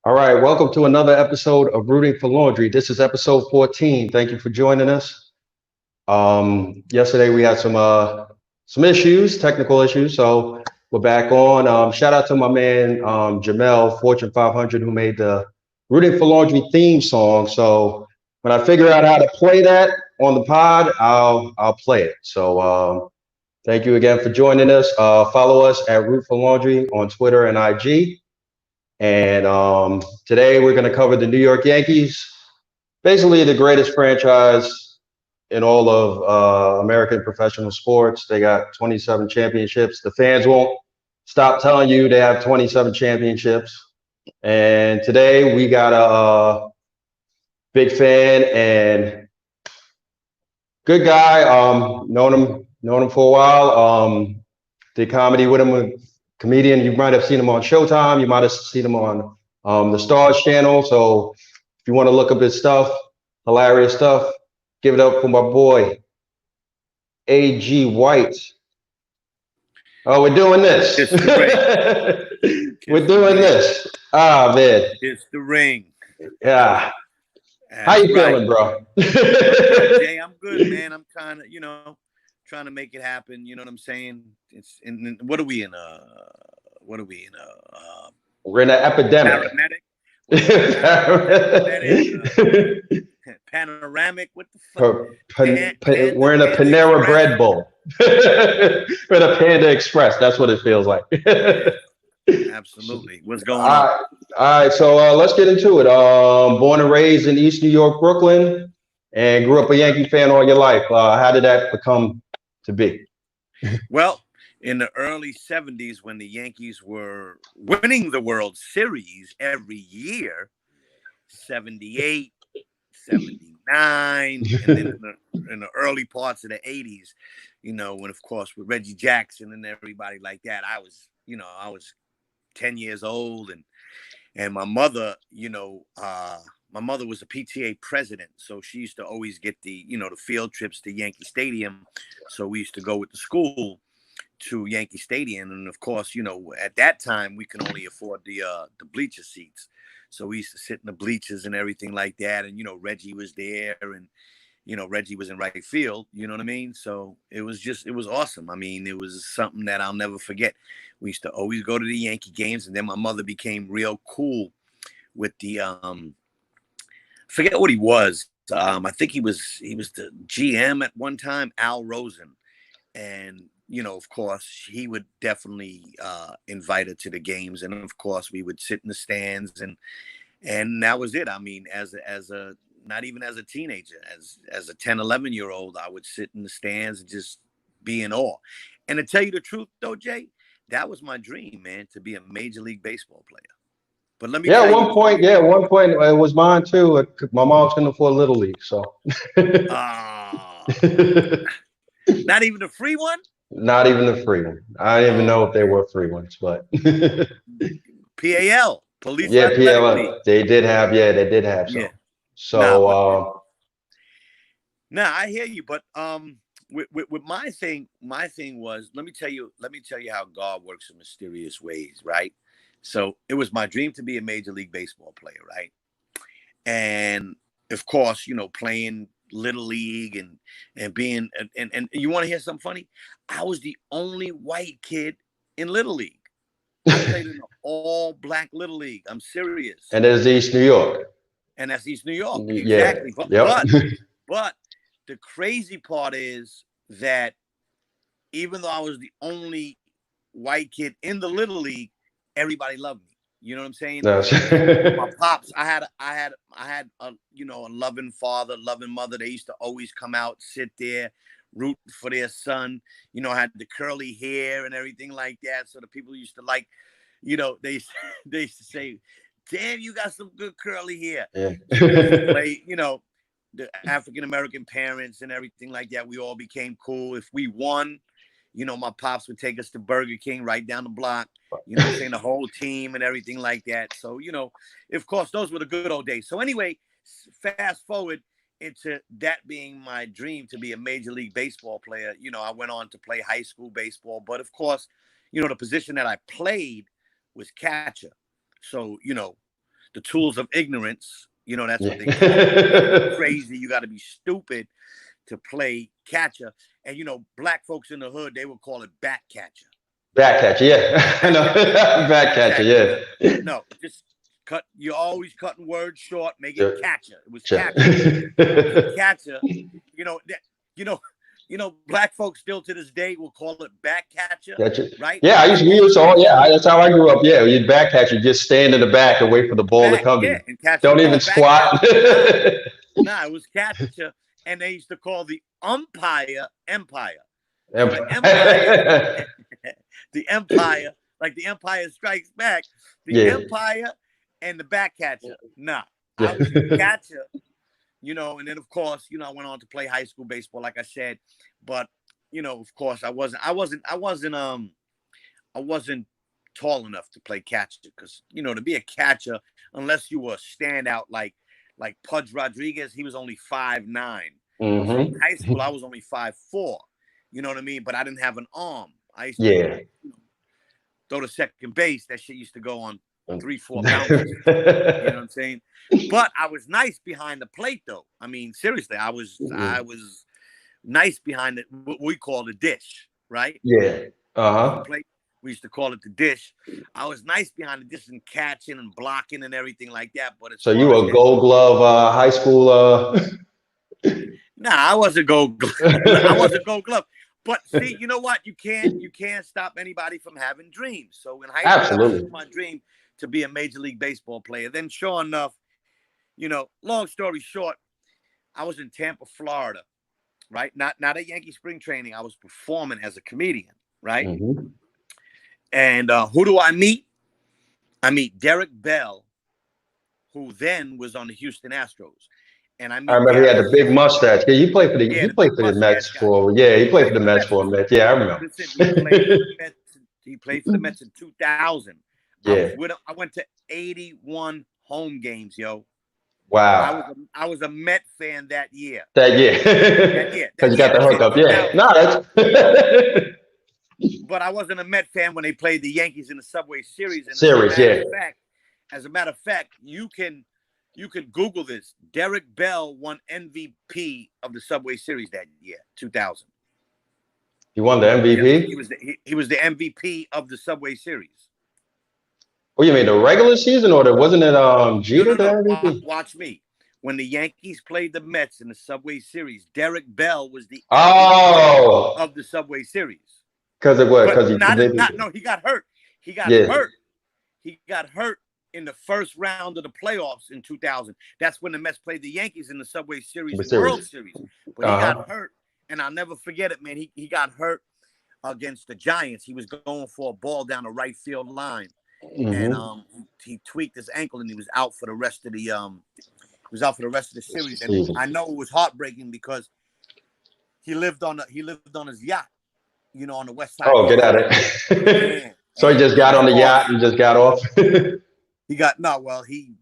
All right, welcome to another episode of Rooting for Laundry. This is episode 14. Thank you for joining us. Yesterday we had some issues, technical issues, so we're back on. Shout out to my man Jamel, Fortune 500, who made the Rooting for Laundry theme song. So when I figure out how to play that on the pod, I'll play it. So thank you again for joining us. Follow us at Root for Laundry on Twitter and IG. And today we're going to cover the New York Yankees, basically the greatest franchise in all of American professional sports. They got 27 championships. The fans won't stop telling you they have 27 championships. And today we got a big fan and good guy. Known him for a while. Did comedy with him. Comedian. You might have seen him on Showtime. You might have seen him on the Starz channel. So if you want to look up his stuff, hilarious stuff, give it up for my boy, A.G. White. Oh, we're doing this. Kiss the ring. We're Kiss the doing ring. this. Ah, man. Kiss the ring. Yeah. How That's you right. feeling, bro? I'm good, Jay. I'm good, man. I'm kind of, trying to make it happen. You know what I'm saying? It's in what are we in? What are we in? We're in an epidemic. Paramedic. What is paramedic? Panoramic. What the fuck? We're in a Panda Panera Express. Bread Bowl. We're in a Panda Express. That's what it feels like. Absolutely. What's going All on? right. All right. So let's get into it. Born and raised in East New York, Brooklyn, and grew up a Yankee fan all your life. How did that become to be? Well, in the early 70s, when the Yankees were winning the World Series every year, 78, 79, and then in the early parts of the 80s, when, of course, with Reggie Jackson and everybody like that, I was 10 years old, and my mother, my mother was a PTA president, so she used to always get the field trips to Yankee Stadium. So we used to go with the school to Yankee Stadium, and of course, at that time we could only afford the bleacher seats, so we used to sit in the bleachers and everything like that. And Reggie was there, and Reggie was in right field. You know what I mean? So it was awesome. I mean, it was something that I'll never forget. We used to always go to the Yankee games, and then my mother became real cool with the forget what he was. I think he was the GM at one time, Al Rosen, and of course, he would definitely invite her to the games, and of course, we would sit in the stands, and that was it. I mean, as a not even as a teenager, as a 10, 11-year-old, I would sit in the stands and just be in awe. And to tell you the truth, though, Jay, that was my dream, man, to be a Major League Baseball player. But let me Yeah, tell at you, one point, yeah, at one point it was mine too. My mom's couldn't afford Little League, so uh, not even a free one. not even the free one. I didn't even know Oh if they man, were free ones, but PAL, Police yeah, Athletic League. PLL, they did have Yeah, some. nah, So but nah, I hear you. But with my thing was, let me tell you how God works in mysterious ways, right? So it was my dream to be a Major League Baseball player, right? And of course, playing little league and being and you want to hear something funny? I was the only white kid in little league. I played in an all black little league. I'm serious. and there's East New York. And that's East New York. Yeah, Exactly. But yep. but but the crazy part is that even though I was the only white kid in the little league, everybody loved me. You know what I'm saying? That's And my pops, I had a loving father, loving mother. They used to always come out, sit there, root for their son. I had the curly hair and everything like that. So the people used to like, they they used to say, "Damn, you got some good curly hair." yeah. So we used to play, the African American parents and everything like that. We all became cool. If we won, my pops would take us to Burger King right down the block. You know what I'm saying? The whole team and everything like that. So, of course, those were the good old days. So anyway, fast forward into that being my dream to be a Major League Baseball player. I went on to play high school baseball, but of course, the position that I played was catcher. So, the tools of ignorance. You know, that's what they call it. Yeah. Crazy. You got to be stupid to play catcher. And, you know, black folks in the hood, they would call it back catcher. Back catcher, yeah. I know. Back catcher, yeah. No, just cut. You're always cutting words short. Make it Sure. catcher. It was Sure. catcher. Catcher. You know that. Black folks still to this day will call it back catcher, Catcher. right? Yeah, we used to, yeah, that's how I grew up. Yeah, you'd back catcher, you just stand in the back and wait for the ball to Back, come to yeah, you. and catcher. Don't even back squat. catcher. Nah, it was catcher, and they used to call the umpire empire. So the empire, the empire, like the Empire Strikes Back, the empire and the back catcher. Nah, I was a catcher. You know, and then of course, you know, I went on to play high school baseball, like I said, but you know, of course, I wasn't tall enough to play catcher because, you know, to be a catcher, unless you were a standout like Pudge Rodriguez, he was only 5'9". Mm-hmm. So in high school, I was only 5'4". You know what I mean? But I didn't have an arm. I used to throw to second base. That shit used to go on 3-4 bounces. You know what I'm saying? But I was nice behind the plate, though. I mean, seriously, I was nice behind it. What we call the dish, right? Yeah. Uh-huh. We used to call it the dish. I was nice behind the dish and catching and blocking and everything like that. But so you were a Gold Glove high school? Nah, I wasn't Gold Glove. I wasn't Gold Glove. But see, you know what? You can't stop anybody from having dreams. So in high school, that was my dream to be a Major League Baseball player. Then, sure enough, you know, long story short, I was in Tampa, Florida, right? Not at Yankee spring training. I was performing as a comedian, right? Mm-hmm. And who do I meet? I meet Derek Bell, who then was on the Houston Astros. And I remember he had the big mustache. Yeah, he played for the Mets for he played for the Mets for a minute. Yeah, I remember. Listen, he played for the Mets in 2000. Yeah. I went to 81 home games, yo. Wow. I was a Met fan that year. That year. Because you got the hookup. Yeah. No, that's. But I wasn't a Met fan when they played the Yankees in the Subway Series. And as a matter of fact, you can Google this. Derek Bell won MVP of the Subway Series that year, 2000. He won the MVP? He was the MVP of the Subway Series. Oh, you mean the regular season, or wasn't it Jeter? No. Watch me. When the Yankees played the Mets in the Subway Series, Derek Bell was the MVP of the Subway Series. Because it was because he got hurt. He got hurt. He got hurt in the first round of the playoffs in 2000. That's when the Mets played the Yankees in the Subway Series World Series. But he got hurt, and I'll never forget it, man. He got hurt against the Giants. He was going for a ball down the right field line. Mm-hmm. And he tweaked his ankle, and he was out for the rest of the series. And I know it was heartbreaking because he lived on his yacht, you know, on the west side. Oh, get at it! So he just got on the yacht and just got off. He got he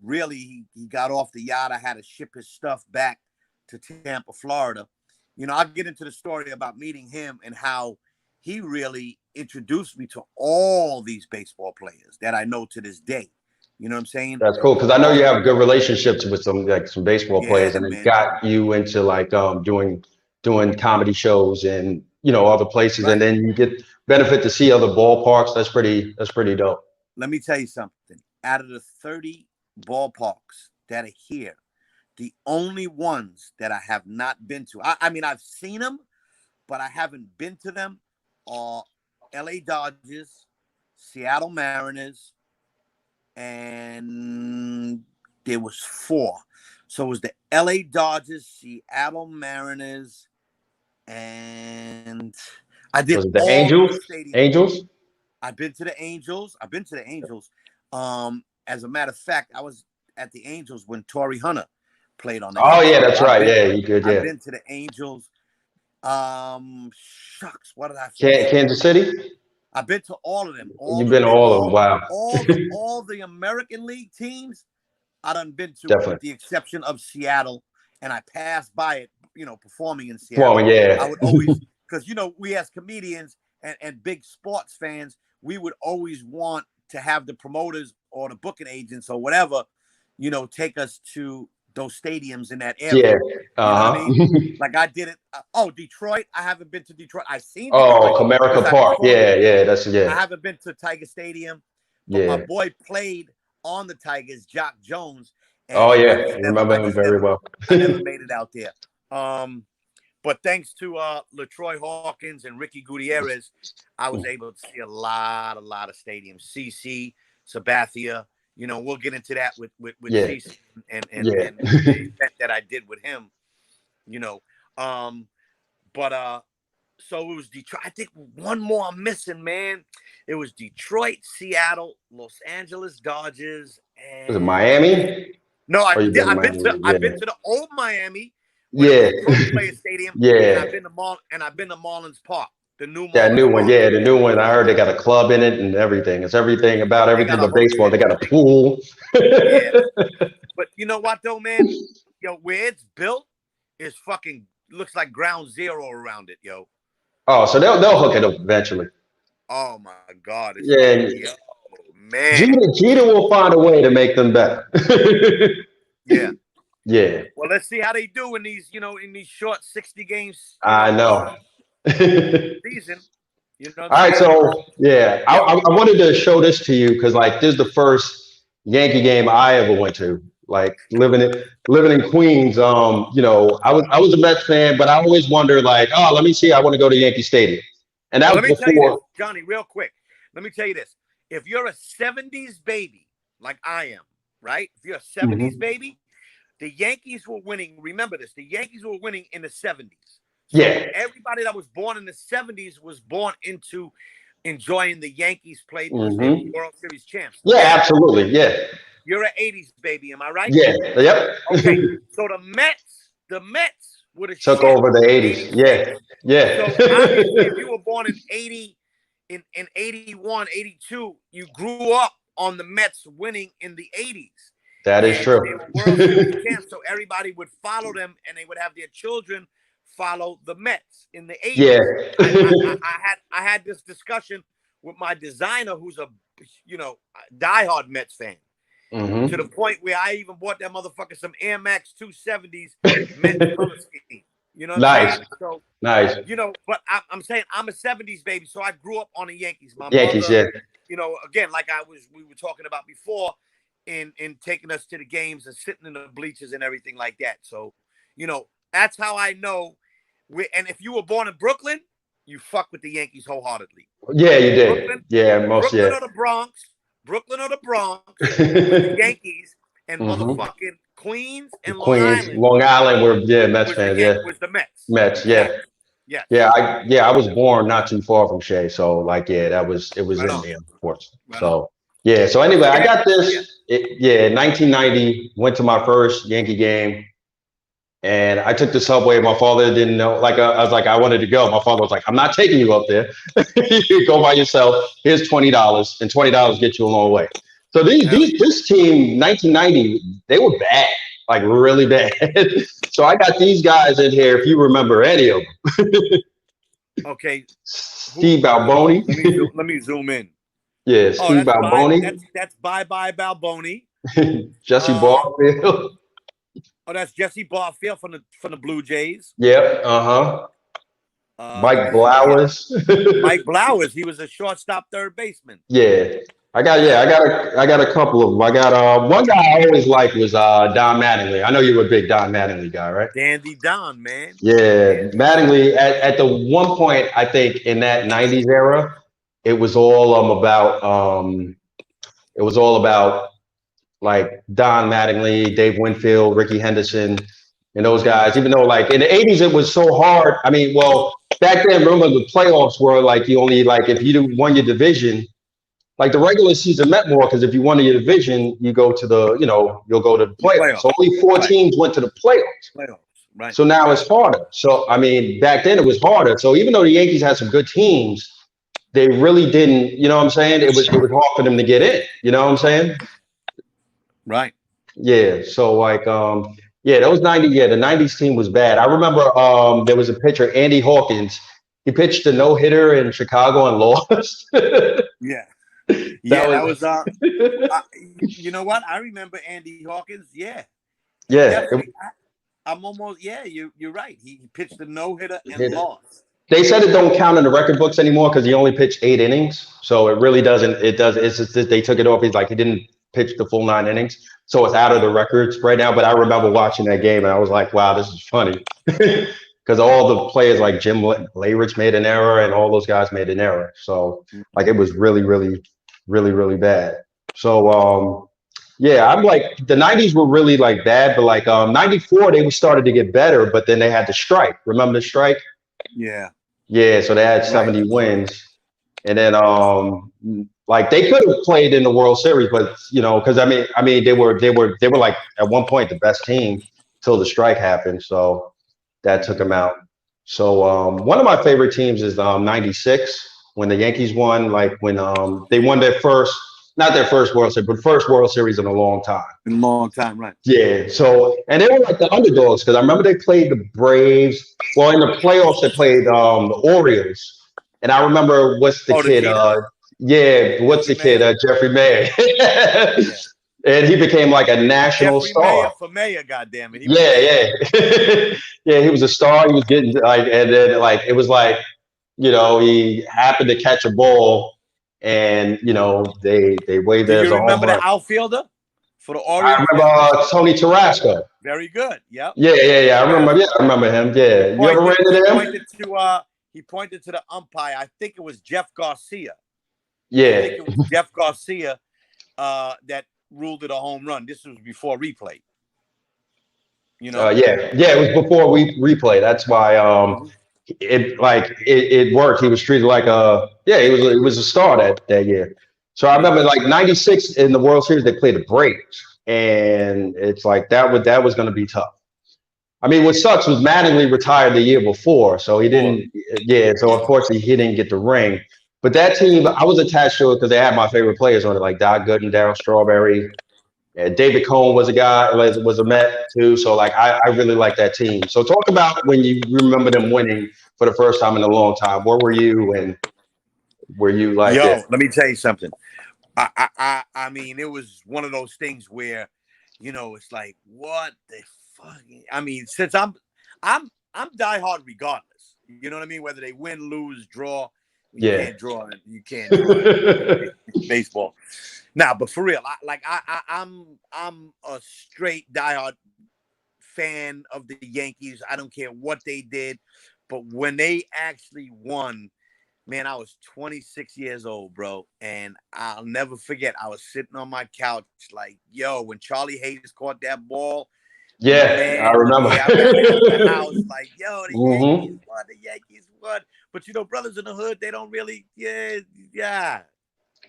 got off the yacht. I had to ship his stuff back to Tampa, Florida. You know, I'll get into the story about meeting him and how he really introduced me to all these baseball players that I know to this day. You know what I'm saying? That's cool, because I know you have good relationships with some baseball players, and it got you into doing comedy shows and, you know, other places, and then you get benefit to see other ballparks. That's pretty dope. Let me tell you something. Out of the 30 ballparks that are here, the only ones that I have not been to, I mean, I've seen them, but I haven't been to them, are LA Dodgers, Seattle Mariners, and there was 4. So it was the LA Dodgers, Seattle Mariners, and I did the Angels. I've been to the Angels. As a matter of fact, I was at the Angels when Torrey Hunter played on the Angels. Yeah, that's right. He did. Yeah. I've been to the Angels. Shucks, what did I forget? Kansas City? I've been to all of them. You've been to all of them. Wow. All the American League teams, I done been to, with the exception of Seattle, and I passed by it, you know, performing in Seattle. I would always, because, you know, we as comedians and big sports fans, we would always want to have the promoters or the booking agents or whatever take us to those stadiums in that Yeah. area. You know what I mean? Like I did it. Detroit. I haven't been to Detroit. I've seen Detroit. Comerica Park. I haven't been to Tiger Stadium, but my boy played on the Tigers, Jock Jones. And I remember him very well. I never made it out there. But thanks to LaTroy Hawkins and Ricky Gutierrez, I was able to see a lot of stadiums. CC, Sabathia. We'll get into that with CC and the event that I did with him. So it was Detroit. I think one more I'm missing, man. It was Detroit, Seattle, Los Angeles Dodgers, and was it Miami? No, I've been to the old Miami. Player Stadium. And I've been to Marlins Park, the new Marlins that new one. Park. Yeah, the new one. I heard they got a club in it and everything. It's everything about everything but baseball. They got a pool. But you know what though, man? Where it's built is fucking looks like ground zero around it, yo. Oh, so they'll hook it up eventually. Oh my God. Man. Jeter will find a way to make them better. Yeah. Yeah. Well, let's see how they do in these, in these short 60 games. I know. Season. All right, so I wanted to show this to you because this is the first Yankee game I ever went to. Like living in Queens, I was a Mets fan, but I always wondered let me see, I want to go to Yankee Stadium. And that was before. Tell you this, Johnny, real quick. Let me tell you this. If you're a 70s baby, like I am, right? If you're a 70s baby, the Yankees were winning. Remember this. The Yankees were winning in the 70s. So everybody that was born in the 70s was born into enjoying the Yankees play because they were World Series champs. Yeah, absolutely. Yeah. You're an 80s baby, am I right? Yeah. Yep. Okay. So the Mets would have took over the 80s. Yeah. So obviously, if you were born in 80, in 81, 82, you grew up on the Mets winning in the 80s. That is true. They were World Series champs, so everybody would follow them, and they would have their children follow the Mets in the 80s. Yeah. I had this discussion with my designer, who's a diehard Mets fan. To the point where I even bought that motherfucker some Air Max 270s Mets color scheme. You know what I'm saying? So, nice. But I'm saying I'm a 70s baby, so I grew up on the Yankees. My Yankees, mother, again, like we were talking about before, in taking us to the games and sitting in the bleachers and everything like that. So, that's how I know. And if you were born in Brooklyn, you fuck with the Yankees wholeheartedly. Yeah, you did. Brooklyn, Brooklyn or the Bronx. Brooklyn or the Bronx, the Yankees, and motherfucking Queens and Long Island were Mets fans. Was the Mets. Mets, I was born not too far from Shea, so it was in there, of course. So anyway, I got this. 1990, went to my first Yankee game. And I took the subway. My father didn't know. I was like, I wanted to go. My father was like, I'm not taking you up there. You go by yourself. Here's $20, and $20 gets you a long way. So this team, 1990, they were bad, really bad. So I got these guys in here. If you remember any of them. Okay. Steve Balboni. Let me zoom in. Yeah, Steve Balboni. That's Bye Balboni. Jesse Barfield. Oh, that's Jesse Barfield from the Blue Jays. Yep. Mike Blowers. Mike Blowers. He was a shortstop, third baseman. Yeah. I got a couple of them. I got one guy I always liked was Don Mattingly. I know you were a big Don Mattingly guy, right? Dandy Don, man. Yeah, Mattingly. At the one point, I think in that '90s era, it was all about Don Mattingly, Dave Winfield, Ricky Henderson, and those guys. Even though in the '80s it was so hard. I mean, back then, remember the playoffs were you only if you won your division. The regular season meant more because if you won your division, you go to you'll go to the playoffs. So only 4 teams went to the playoffs. Right. So now it's harder. So I mean, back then it was harder. So even though the Yankees had some good teams, they really didn't. You know what I'm saying? It was hard for them to get in. You know what I'm saying? Right. Yeah. So those 90. Yeah, the '90s team was bad. I remember there was a pitcher, Andy Hawkins. He pitched a no-hitter in Chicago and lost. Yeah. Yeah, that was was you know what? I remember Andy Hawkins. Yeah, he yeah. definitely. I'm almost yeah. You're right. He pitched a no hitter and It, lost. they said it don't count in the record books anymore because he only pitched 8 innings. So it really doesn't. It does. It's just that they took it off. He's like he didn't pitch the full 9 innings, so it's out of Yeah. the records right now. But I remember watching that game and I was like, wow, this is funny because all the players like Jim Layrich made an error and all those guys made an error. So like it was really, really, really, really bad. So yeah, I'm like the '90s were really like bad, but like '94 they started to get better, but then they had the strike. Remember the strike? Yeah. Yeah, so they had Right. 70 wins. And then like they could have played in the World Series, but because I mean they were like at one point the best team till the strike happened. So that took them out. So one of my favorite teams is '96 when the Yankees won, like when they won their first, not their first World Series, but first World Series in a long time. In a long time, right? Yeah. So and they were like the underdogs because I remember they played the Braves. Well, in the playoffs they played the Orioles, and I remember what's the Oh, the kid? kid, Yeah, what's Jeffrey the kid? Mayer. Jeffrey May. Yeah. And he became like a national Jeffrey Mayer star. for mayor. Goddamn it, he was Yeah, mayor. yeah, yeah. He was a star. He was getting like, and then like it was like he happened to catch a ball, and they waved Do it as you a home remember the run. outfielder for the I Orioles? remember Tony Tarasco. Very good. Yep. Yeah, yeah, yeah. I remember. Tarasco. Yeah, I remember him. He Yeah. You ever pointed. ran He into him? pointed to. He pointed to the umpire. I think it was Jeff Garcia. I Yeah. think it was Jeff Garcia that ruled it a home run. This was before replay. Yeah. Yeah. It was before we replay. That's why. Mhm. It worked. He was treated like a he was a star that year. So I Yeah. remember like '96 in the World Series they played the Braves, and it's like that was going to be tough. I mean, what sucks was Mattingly retired the year before, so he Before. didn't. Yeah, so unfortunately he didn't get the ring. But that team, I was attached to it because they had my favorite players on it, like Doc Gooden, Darryl Strawberry, and David Cohn was a guy, was a Met too. So like, I really like that team. So talk about when you remember them winning for the first time in a long time. Where were you, and were you like, yeah, Yo, let me tell you something. I mean, it was one of those things where, it's like, what the fuck? I mean, since I'm diehard regardless. You know what I mean? Whether they win, lose, draw, you yeah, can't draw. You can't draw in baseball. Now, but for real, I'm a straight diehard fan of the Yankees. I don't care what they did, but when they actually won. Man, I was 26 years old, bro. And I'll never forget, I was sitting on my couch like, yo, when Charlie Hayes caught that ball, yeah, I man, remember. yeah, I ran into the house like, yo, the Hmm. Yankees won, the Yankees won. But, brothers in the hood, they don't really, yeah.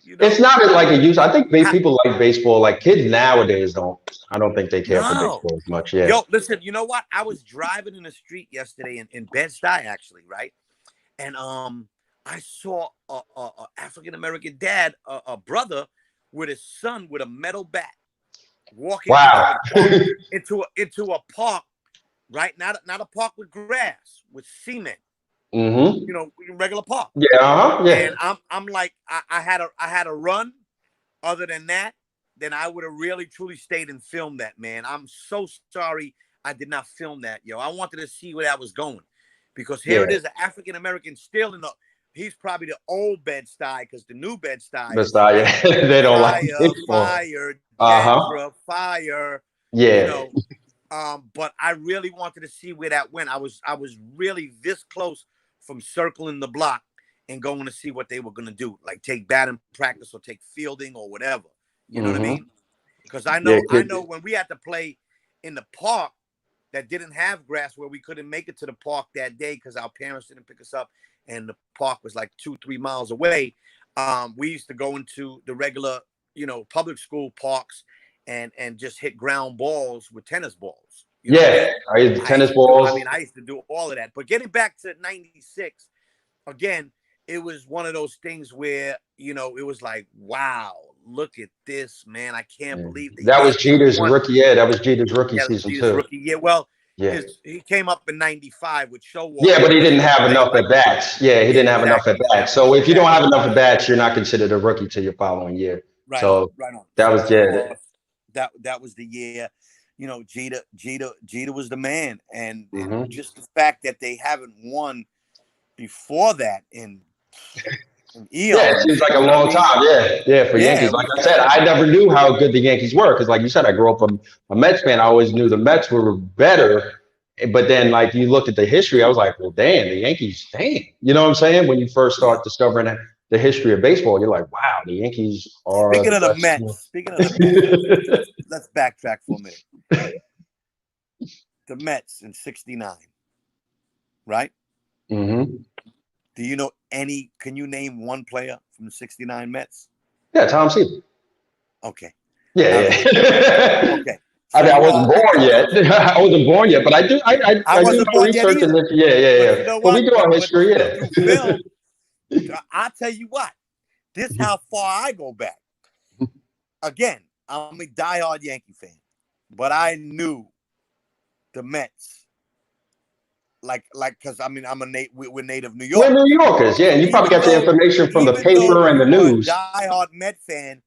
It's not like it used. I think Ha- people like baseball. Like kids nowadays don't. I don't think they care for no. baseball as much. Yeah. Yo, listen, you know what? I was driving in the street yesterday in Bed-Stuy, actually, right? And I saw a African American dad, a brother, with his son with a metal bat, walking into Wow. the park, into a park, right? Not a park with grass, with cement. Hmm. Regular park. Yeah. Uh-huh. Yeah. And I'm like, I had a run. Other than that, then I would have really truly stayed and filmed that, man. I'm so sorry I did not film that, yo. I wanted to see where that was going. Because here it Yeah. is, an African American still in the. He's probably the old Bed-Stuy because the new Bed-Stuy That's not. is Yeah. They don't like fire, baseball. fire, Uh huh. Jandra, fire. You Yeah. know, but I really wanted to see where that went. I was really this close from circling the block and going to see what they were gonna do, like take batting practice or take fielding or whatever. You know what I Hmm. mean? Because I Yeah. know, I know when we had to play in the park that didn't have grass, where we couldn't make it to the park that day because our parents didn't pick us up, and the park was like 2-3 miles away. We used to go into the regular, public school parks and just hit ground balls with tennis balls. You know what I Yeah. mean? I used the I tennis used to do. I balls. mean, I used to do all of that. But getting back to '96, again, it was one of those things where it was like, wow, look at this, man! I can't Yeah. believe the That was Yankees Jeter's won. rookie. Yeah, that was Jeter's rookie Yeah, season Jeter's too. rookie year. Well, Yeah. He came up in '95 with Yeah, Showalter. but he didn't have enough at bats. Yeah, he Yeah, didn't have enough at exactly. bats. So if you don't have enough at bats, you're not considered a rookie till your following year. Right on, So right on. that So was of yeah. course that was the year, you know, Jeter was the man, and Hmm. just the fact that they haven't won before that in Yeah, it seems eons, like a you know what I long mean? time. Yeah, yeah, for Yeah, Yankees. it Like was I said, I never knew how good the Yankees were because, like you said, I grew up a Mets fan. I always knew the Mets were better, but then like you looked at the history, I was like, well, damn, the Yankees, damn. You know what I'm saying? When you first yeah. start discovering the history of baseball, you're like, wow, the Yankees are Speaking the of the best Mets, team. let's backtrack for a minute. The Mets in '69, right? Hmm. Do you know any? Can you name one player from the '69 Mets? Yeah, Tom Seaver. Okay, Yeah, all right. yeah. Okay, I so mean, I you wasn't know, born yet. I wasn't born yet, but I do. I I do wasn't my born yet research and either. yeah, yeah, But you yeah. know But we what? do our But history. you know, Yeah. through film, I'll tell you what. This how far I go back. Again, I'm a diehard Yankee fan, but I knew the Mets like because I mean we're native New We're New Yorkers. Yorkers, yeah, So and you probably got the information from the even though paper and the you are a news. diehard Met fan,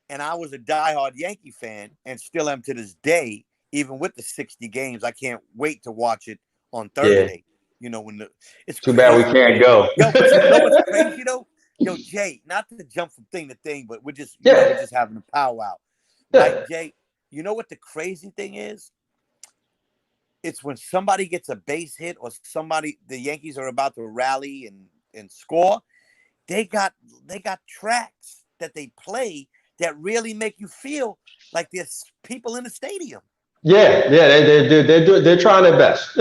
and I was a diehard Yankee fan, and still am to this day, even with the 60 games, I can't wait to watch it on Yeah. Thursday. You know when it's Too bad we crazy, can't go. yo. But you know what's crazy though, yo Jay. Not to jump from thing to thing, but we're Yeah, just having a powwow, right, yeah. Jay? You know what the crazy thing is? It's when somebody gets a base hit or the Yankees are about to rally and score. They got tracks that they play that really make you feel like there's people in the stadium. Yeah, yeah, they're trying their best.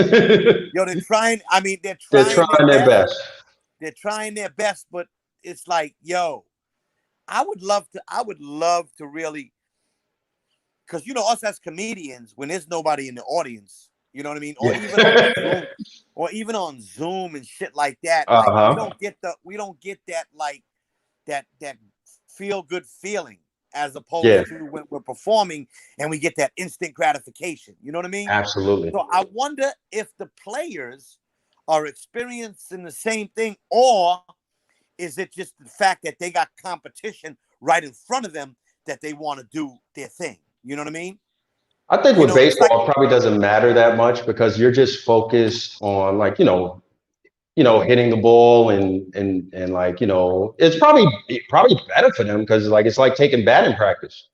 Yo, they're trying. I mean, they're They're trying their trying their best. best. They're trying their best, but it's like, yo, I would love to. I would love to really, because you know us as comedians, when there's nobody in the audience, you know what I mean, Yeah. or even on Zoom and shit like that. Like Uh-huh. we don't get that like that feel good feeling as Yeah, opposed to when we're performing and we get that instant gratification. You know what I mean? absolutely. So I wonder if the players are experiencing the same thing, or is it just the fact that they got competition right in front of them that they want to do their thing? You know what I mean? I think You with know, it's like, baseball, it probably doesn't matter that much because you're just focused on like, hitting the ball and like, it's probably better for them because like it's like taking batting practice.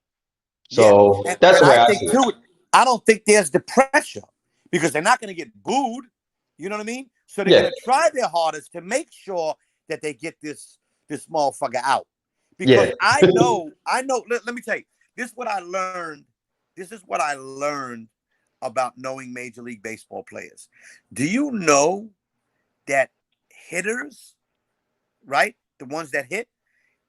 yeah. So that's And the way I I think see it. too, I don't think there's the pressure because they're not going to get booed. You know what I mean? So they're Yeah, going to try their hardest to make sure that they get this motherfucker out. yeah. Because I know. Let me tell you, this is what I learned. This is what I learned about knowing Major League Baseball players. Do you know that hitters, right? The ones that hit,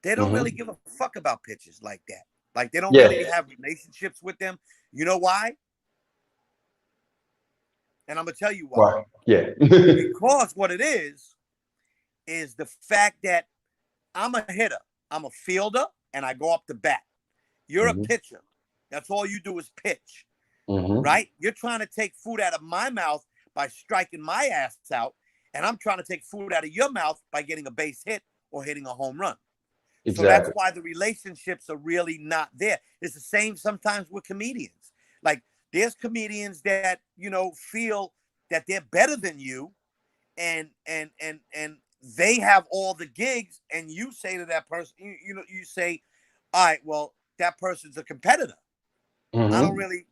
they don't really Hmm. give a fuck about pitches like that. Like they don't Yeah. really have relationships with them. You know why? And I'm gonna tell you why. Right. Yeah. Because what it is the fact that I'm a hitter, I'm a fielder, and I go up to bat. You're a Hmm. pitcher. That's all you do is pitch, Hmm. right? You're trying to take food out of my mouth by striking my ass out, and I'm trying to take food out of your mouth by getting a base hit or hitting a home run. So that's Exactly. why the relationships are really not there. It's the same sometimes with comedians. Like there's comedians that, feel that they're better than you and they have all the gigs and you say to that person, you say, all right, well, that person's a competitor. I don't Hmm. really,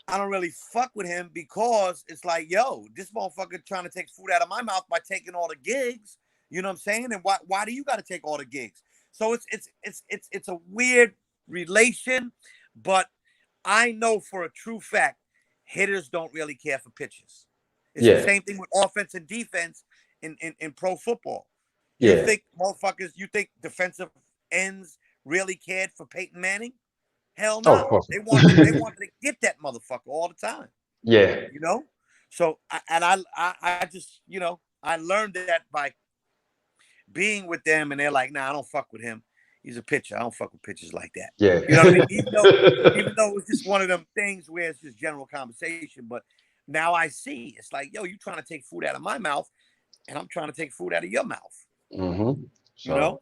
I don't really fuck with him because it's like, yo, this motherfucker trying to take food out of my mouth by taking all the gigs. You know what I'm saying? And why do you got to take all the gigs? So it's a weird relation, but I know for a true fact, hitters don't really care for pitches. It's the Yeah. same thing with offense and defense in pro football. Yeah. You think defensive ends really cared for Peyton Manning? Hell Oh, of no. course. They wanted to get that motherfucker all the time. Yeah. You know? So I just, I learned that by being with them and they're like, nah, I don't fuck with him. He's a pitcher. I don't fuck with pitchers like that. Yeah. You know what I mean? Even though it was just one of them things where it's just general conversation. But now I see. It's like, yo, you trying to take food out of my mouth, and I'm trying to take food out of your mouth. Mm-hmm. You know, So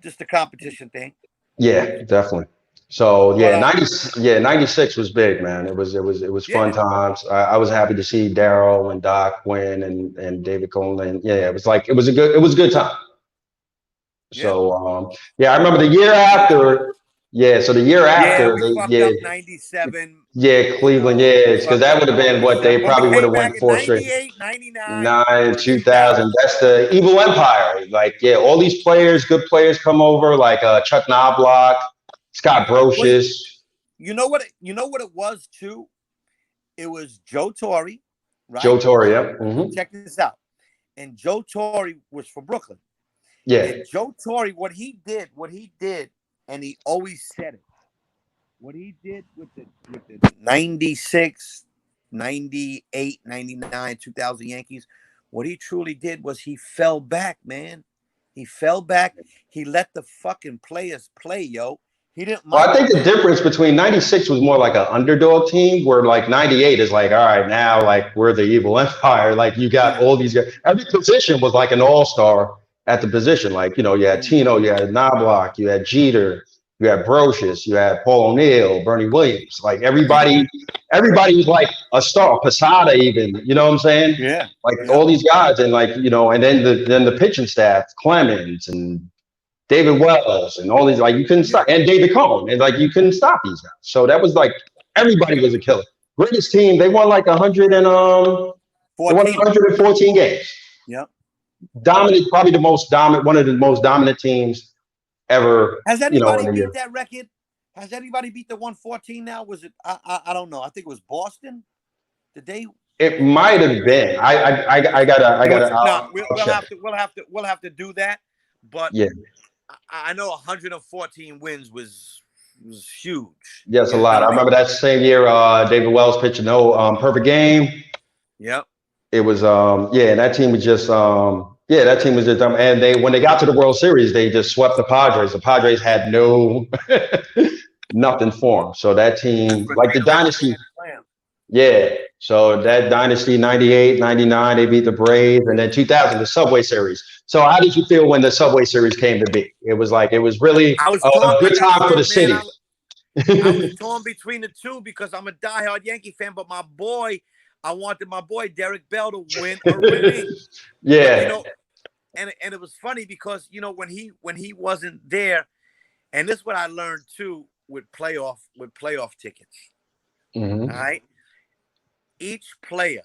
just a competition thing. yeah, definitely. So But yeah, 96 was big, man. It was fun yeah, times. I was happy to see Daryl and Doc win and David Coleman. Yeah, it was a good time. yeah, So yeah, I remember the year after. Yeah, so the year yeah. after, We fucked up yeah, 97. yeah, You Cleveland, know, yeah, we because fucked that up would have been what 97. they But we probably would came have back went in four straight. 98, 99, Nine, and 2000. 2000. That's the evil empire. Like, yeah, all these players, good players come over, like Chuck Knobloch, Scott Well, Brocious, you know what? You know what it was too. It was Joe Torre, Joe right? Torre. Yep. Hmm. Check this out. And Joe Torre was from Brooklyn. Yeah. And Joe Torre, what he did, and he always said it. What he did with the 96, 98, 99, 2000 Yankees, what he truly did was he fell back, man. He fell back. He let the fucking players play, yo. He didn't Well, I think the micromanage. difference between 96 was more like an underdog team, where like 98 is like, all right, now like we're the evil empire. Like you got Yeah. all these guys. Every position was like an all-star at the position. Like, you had Mm. Tino, you had Knobloch, you had Jeter, you had Brocious, you had Paul O'Neill, Bernie Williams. Like everybody was like a star. Posada even, you know what I'm saying? Yeah. Like Yeah. all these guys, and like, and then the pitching staff, Clemens and David Wells and all these, like you couldn't Yeah. stop, and David Cohn, and like you couldn't stop these guys. So that was like everybody was a killer. Greatest team, they won like 100 and they won 14. 114 games. Yep. Dominant, probably the most dominant, one of the most dominant teams ever. Has In anybody the beat year. that record? Has anybody beat the 114 now? Was it? I don't know. I think it was Boston. Did they? It might have been. I gotta I It was gotta no. I'll check. We'll have to do that. But Yeah, I know 114 wins was huge. yes, a You know lot. what I I mean? remember that same year. David Wells pitching no perfect game. Yep. It was yeah, that team was just yeah, that team was just and they when they got to the World Series, they just swept the Padres. The Padres had no nothing for them. So that team, like the dynasty, yeah. So that dynasty 98, 99, they beat the Braves, and then 2000 the Subway Series. So how did you feel when the Subway Series came to be? It was like it was really I was a torn, good like I time for the said, man. city. I was torn between the two because I'm a diehard Yankee fan, but I wanted my boy Derek Bell to win a ring. But Yeah. and it was funny because when he wasn't there, and this is what I learned too with playoff tickets. Hmm. All right, each player,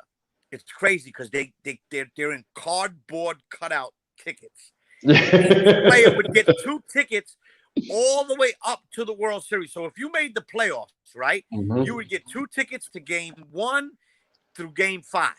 it's crazy because they're in cardboard cutout tickets. Each player would get 2 tickets all the way up to the World Series. So if you made the playoffs, right, you would get 2 tickets to game 1 through game 5,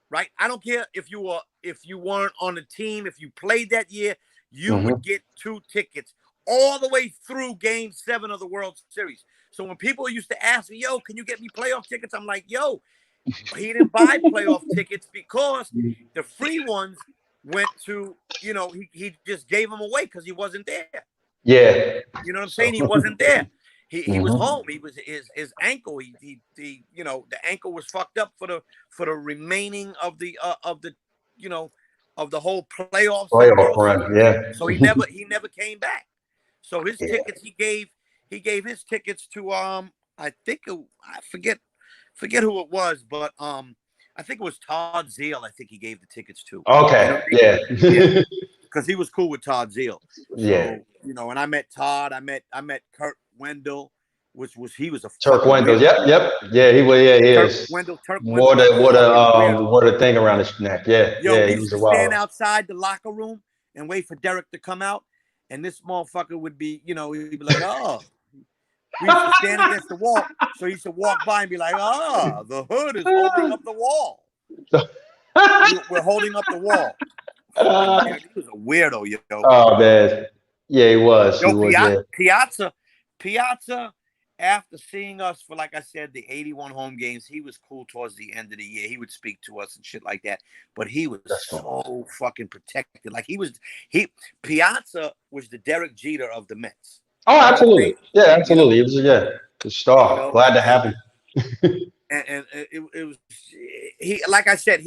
right? I don't care if you weren't on the team, if you played that year, you would get 2 tickets all the way through game 7 of the World Series. So when people used to ask me, yo, can you get me playoff tickets? I'm like, yo, he didn't buy playoff tickets because the free ones went to, he just gave them away because he wasn't there. Yeah. You know what I'm saying? So. He wasn't there. He was Mhm. home. He was his ankle. The ankle was fucked up for the remaining of the whole playoffs and Playoff World run. Series. Yeah. So he never came back. So his tickets he gave his tickets to I forget who it was, but I think it was Todd Zeal. I think he gave the tickets to. You know Okay. what I mean? Yeah. Yeah, because he was cool with Todd Zeal. Yeah. So and I met Todd. I met Kurt Wendell, which was he was a Turk fucking Wendell. weirdo. Yep. Yep. Yeah. He was. Yeah. He is. Turk Wendell What was a a what a fucking weirdo. what a thing around his neck. Yeah. Yo, Yeah. we He used was a to stand wild. outside the locker room and wait for Derek to come out, and this motherfucker would be, he'd be like, oh. We used to stand against the wall, so he used to walk by and be like, the hood is holding up the wall. We're holding up the wall. Fucking weird. He was a weirdo, yo. Oh man. Yeah. He was. He Yo, was. Yeah. Piazza, after seeing us for, like I said, the 81 home games, he was cool towards the end of the year. He would speak to us and shit like that. But he was That's cool. so fucking protected. Like Piazza was the Derek Jeter of the Mets. Oh, You know what I'm absolutely. saying? Yeah. Absolutely. It was. Yeah. The star. Glad to have And him. and it was he. Like I said,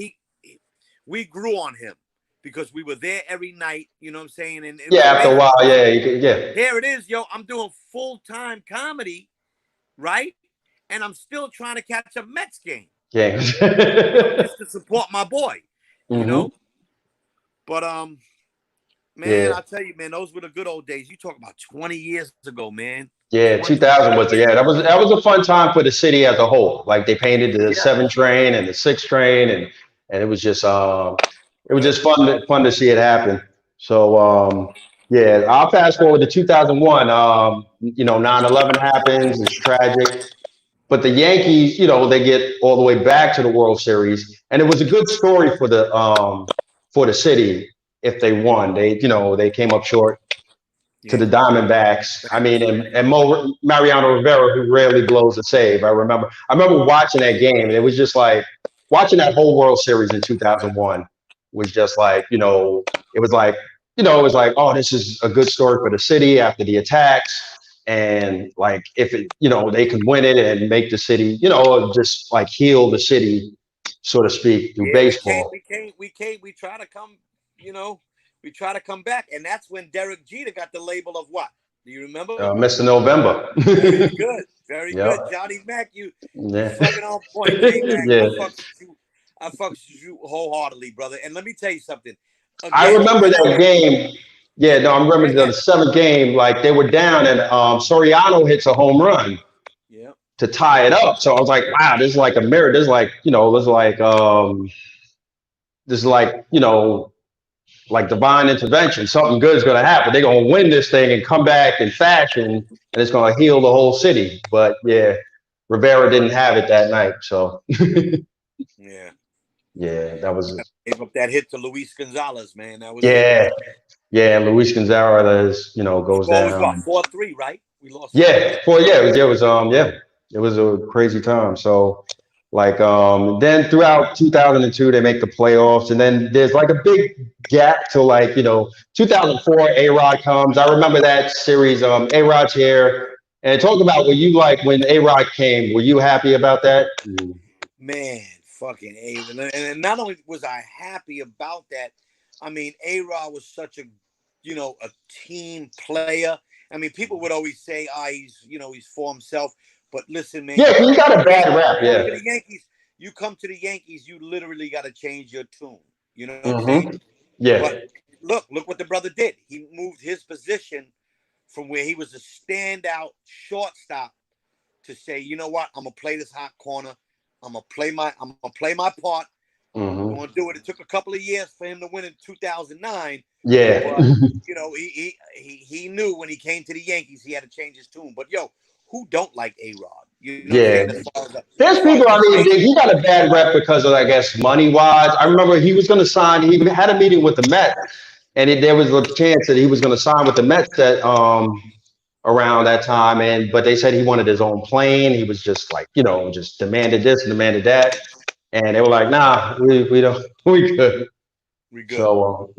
we grew on him because we were there every night. You know what I'm saying? And it Yeah, was after a amazing. while, yeah, yeah. Here it is, yo. I'm doing full-time comedy, right? And I'm still trying to catch a Mets game. Yeah. Just to support my boy. You Hmm. know. But man, Yeah. I'll tell you, man, those were the good old days. You talk about 20 years ago, man. Yeah, 20 2000 was years that ago. was a fun time for the city as a whole. Like they painted the Yeah. 7 train and the 6 train, and it was Yep. just fun to see it happen. So yeah, I'll fast forward to 2001. 9/11 happens. It's tragic. But the Yankees, they get all the way back to the World Series, and it was a good story for the city if they won. They came up short to Yeah. the Diamondbacks. I mean, and Mariano Rivera, who rarely blows a save. I remember watching that game, and it was just like watching that whole World Series in 2001 was just like, it was like, it was like, oh, this is a good story for the city after the attacks. And like, if it, they could win it and make the city, just like heal the city, so to speak, through Yeah, baseball. we try to come, you know, we try to come back. And that's when Derek Jeter got the label of what? Do you remember? Mr. November. Very good. Very good. Yep. Johnny Mac, you Yeah. fucking on point, J Mac. Yeah. I fucks with you wholeheartedly, brother. And let me tell you something. I Again, remember I know that game. Yeah, no, I remember the seventh game. Like they were down, and Soriano hits a home run yeah. to tie it up. So I was like, wow, this is like a mirror. This is like like divine intervention. Something good is going to happen. They're going to win this thing and come back in fashion, and it's going to heal the whole city. But yeah, Rivera didn't have it that night. So Yeah. yeah, that was Gave up that hit to Luis Gonzalez, man. That was it. yeah, yeah. Luis Gonzalez, goes Score was what, down. 4-3, right? We lost 4-3. Yeah, it was a crazy time. So like then throughout 2002 they make the playoffs, and then there's like a big gap to like 2004 A Rod comes. I remember that series. A Rod's here, and talk about were you like when A Rod came? Were you happy about that? Man, fucking A. And not only was I happy about that, I mean, A-Rod was such a team player. I mean, people would always say, he's for himself. But listen, man, Yeah, he got a bad rap. come Yeah. to the Yankees. You come to the Yankees, you literally got to change your tune. You know what I'm Hmm. saying? Yeah. But look what the brother did. He moved his position from where he was a standout shortstop to say, you know what, I'm gonna play this hot corner. I'm gonna play my part. I'm Hmm. gonna do it. It took a couple of years for him to win in 2009, Yeah. but he knew when he came to the Yankees he had to change his tune. But yo, who don't like A-Rod? You know what I'm Yeah. saying? There's As far people, as I the mean, face, he got a bad rep because of, I guess, money wise. I remember he was going to sign, he had a meeting with the Mets, and there was a chance that he was going to sign with the Mets around that time. But they said he wanted his own plane. He was just like, just demanded this and demanded that. And they were like, nah, we don't, we good. we good. So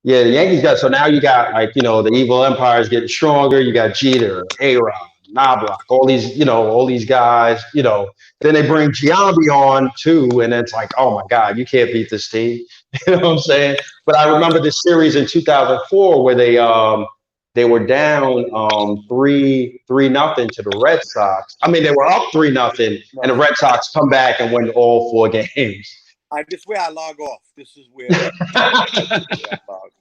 yeah, the Yankees got so now you got like the evil empire is getting stronger. You got Jeter, A-Rod, Knobloch, all these guys. Then they bring Giambi on too, and it's like, oh my God, you can't beat this team. You know what I'm saying? But I Yeah. remember this series in 2004 where they were down 3-0 to the Red Sox. I mean, they were up 3-0, and the Red Sox come back and win all 4 games. This is where I log off. This is where I log.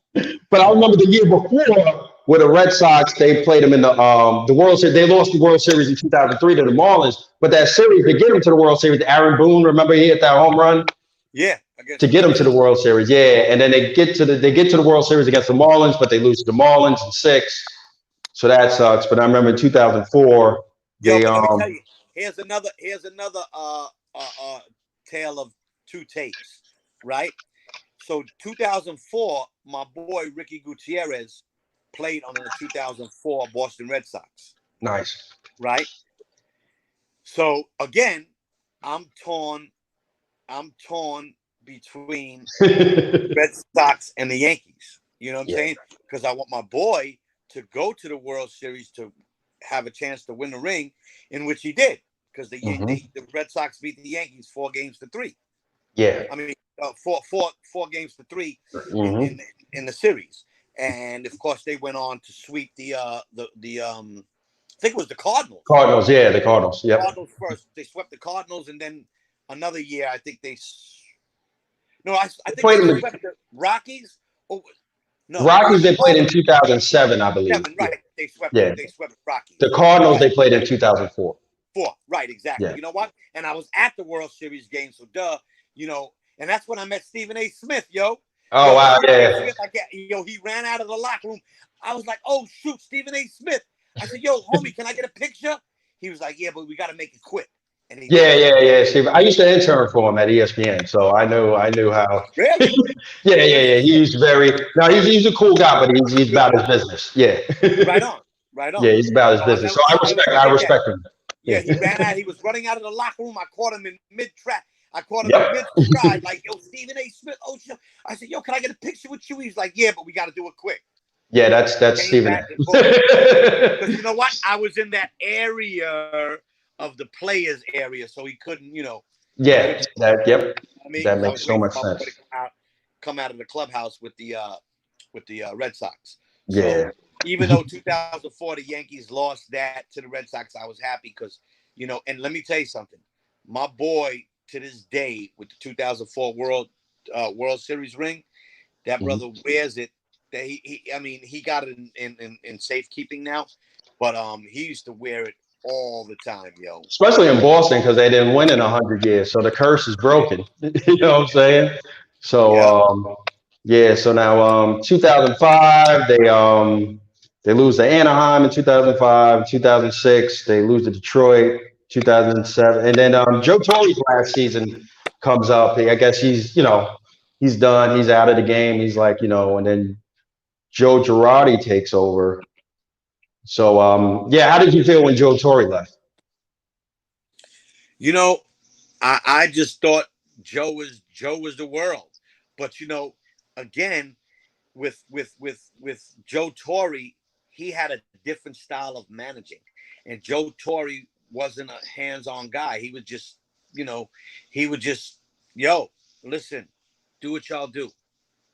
But I remember the year before where the Red Sox they played them in the World Series. They lost the World Series in 2003 to the Marlins. But that series to get them to the World Series, Aaron Boone, remember he hit that home run Yeah, I guess to get them to the World Series. Yeah, and then they get to the World Series against the Marlins, but they lose to the Marlins in 6. So that sucks. But I remember in 2004 yo. they But let me tell you, here's another tale of two tapes, right? So 2004, my boy Ricky Gutierrez played on the 2004 Boston Red Sox, nice. right? So again, I'm torn. I'm torn between Red Sox and the Yankees. You know what I'm Yeah. saying? Because I want my boy to go to the World Series to have a chance to win the ring, in which he did. because Mhm. the Red Sox beat the Yankees 4-3. Yeah. I mean, four games to three in, Mhm. in in the series, and of course they went on to sweep I think it was the Cardinals. Cardinals, yeah, the Cardinals. Yep. Cardinals first. They swept the Cardinals, and then another year I think I They think played they in the swept the Rockies. Oh no, it was Rockies. the They played in Cardinals. 2007, I believe. Seven, Yeah. right? Yeah. They swept the The Rockies. Cardinals they Right, played in right. 2004. Four, right? Exactly. Yeah. You know what? And I was at the World Series game, so duh. You know, and that's when I met Stephen A. Smith, yo. Oh Yo, wow, Stephen A. yeah. Smith, he ran out of the locker room. I was like, oh shoot, Stephen A. Smith. I said, yo, homie, can I get a picture? He was like, yeah, but we got to make it quick. And he did. Yeah. See, I used to intern for him at ESPN, so I knew how. Really? Yeah. He's very no, he's a cool guy, but he's Good. about his business. Yeah. Right on. Right on. Yeah, he's about his So business. So I'll never I forget that. respect him. Yeah, Yeah. he ran out. He was running out of the locker room. I caught him in mid-track. I caught him in Yep. mid-stride, like, yo, Stephen A. Smith. Oh, shit. I said, yo, can I get a picture with you? He's like, yeah, but we got to do it quick. Yeah, that's Came Stephen back and boom. Because you know what? I was in that area of the players area, so he couldn't, Yeah, yep. I mean, That I makes was so waiting much for my boy to sense. come out of the clubhouse with the Red Sox. Yeah. So even though 2004 the Yankees lost that to the Red Sox, I was happy because, and let me tell you something. My boy to this day with the 2004 World Series ring, that brother wears it. He got it in safekeeping now, but he used to wear it all the time, yo. Especially in Boston because they didn't win in 100 years, so the curse is broken. You know what I'm saying? So Yeah. yeah. So now 2005 they lose to Anaheim in 2005. 2006 they lose to Detroit. 2007 and then Joe Torre's last season comes up. I guess he's done. He's out of the game. He's like and then Joe Girardi takes over. So yeah, how did you feel when Joe Torre left? I just thought Joe was the world, but again, with Joe Torre, he had a different style of managing, and Joe Torre wasn't a hands-on guy. He was just, yo, listen, do what y'all do,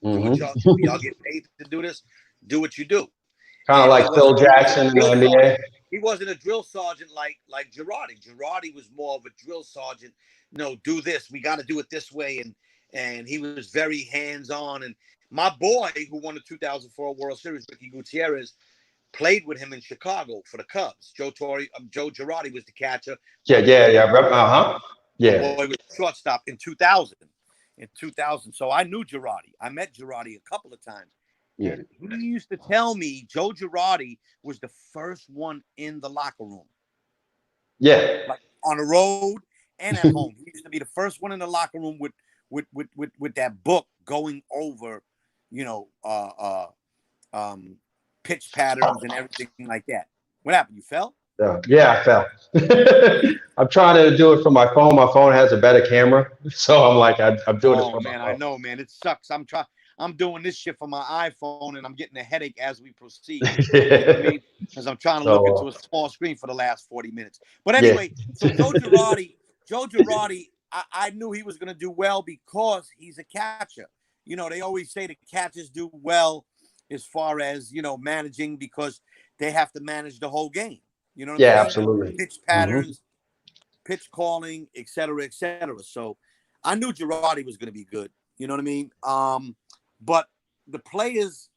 do what y'all do. Y'all get paid to do this, do what you do. Kind of And like Phil Jackson in the NBA. he wasn't a drill sergeant like Girardi. Girardi was more of a drill sergeant. No, do this. We got to do it this way. And he was very hands-on. And my boy, who won the 2004 World Series, Ricky Gutierrez, played with him in Chicago for the Cubs. Joe Girardi was the catcher. Yeah. My Yeah. boy was shortstop in 2000. So I knew Girardi. I met Girardi a couple of times. Yeah. And he used to tell me Joe Girardi was the first one in the locker room. Yeah. Like on the road and at home. He used to be the first one in the locker room with that book going over, pitch patterns and everything like that. What happened? You fell? Yeah, I fell. I'm trying to do it from my phone. My phone has a better camera, so I'm like, I'm doing this from my phone. I know, man. It sucks. I'm doing this shit from my iPhone, and I'm getting a headache as we proceed. You know what I mean? Because I'm trying to look into a small screen for the last 40 minutes. But anyway, so Joe Girardi, I knew he was going to do well because he's a catcher. They always say the catchers do well as far as, managing because they have to manage the whole game. You know what I'm saying? Absolutely. Pitch patterns, pitch calling, et cetera, et cetera. So I knew Girardi was going to be good. You know what I mean? But the players,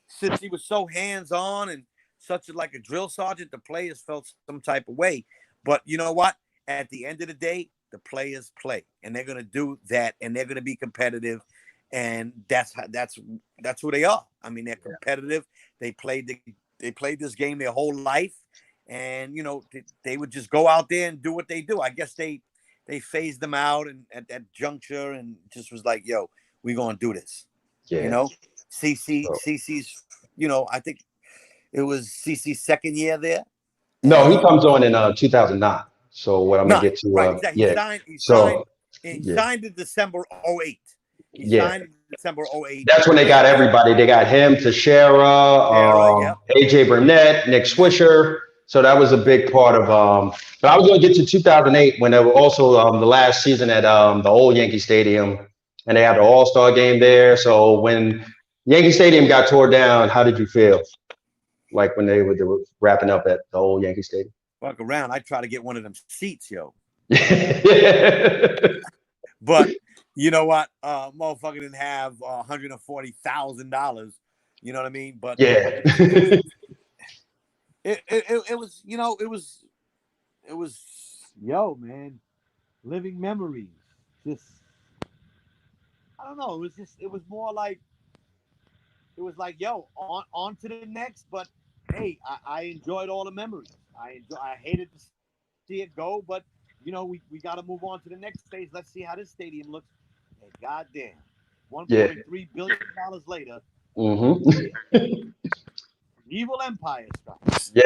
since he was so hands-on and such like a drill sergeant, the players felt some type of way. But you know what? At the end of the day, the players play, and they're going to do that, and they're going to be competitive, and that's who they are. I mean, they're competitive. They played this game their whole life, and they would just go out there and do what they do. I guess they phased them out and at that juncture and just was like, yo, we're going to do this. Yeah. CC's, I think it was CC's second year there. No, he comes on in 2009. So what I'm going to get to, right, exactly. He signed in December 08. He signed in December 08. That's when they got everybody. They got him, Teixeira, AJ Burnett, Nick Swisher. So that was a big part of but I was going to get to 2008 when they were also the last season at the old Yankee Stadium, and they had the All-Star game there. So when Yankee Stadium got tore down, how did you feel? Like when they were wrapping up at the old Yankee Stadium? Fuck around. I try to get one of them seats, yo. Yeah. But you know what? Motherfucker didn't have $140,000. You know what I mean? But Yeah. it was, you know, it was, yo, man, living memories. Just, I don't know. It was more like, it was like, yo, on to the next. But hey, I enjoyed all the memories. I hated to see it go, but you know, we got to move on to the next phase. Let's see how this stadium looks. And goddamn, Yeah. $1.3 billion later, Mm-hmm. evil empire strikes. Yeah.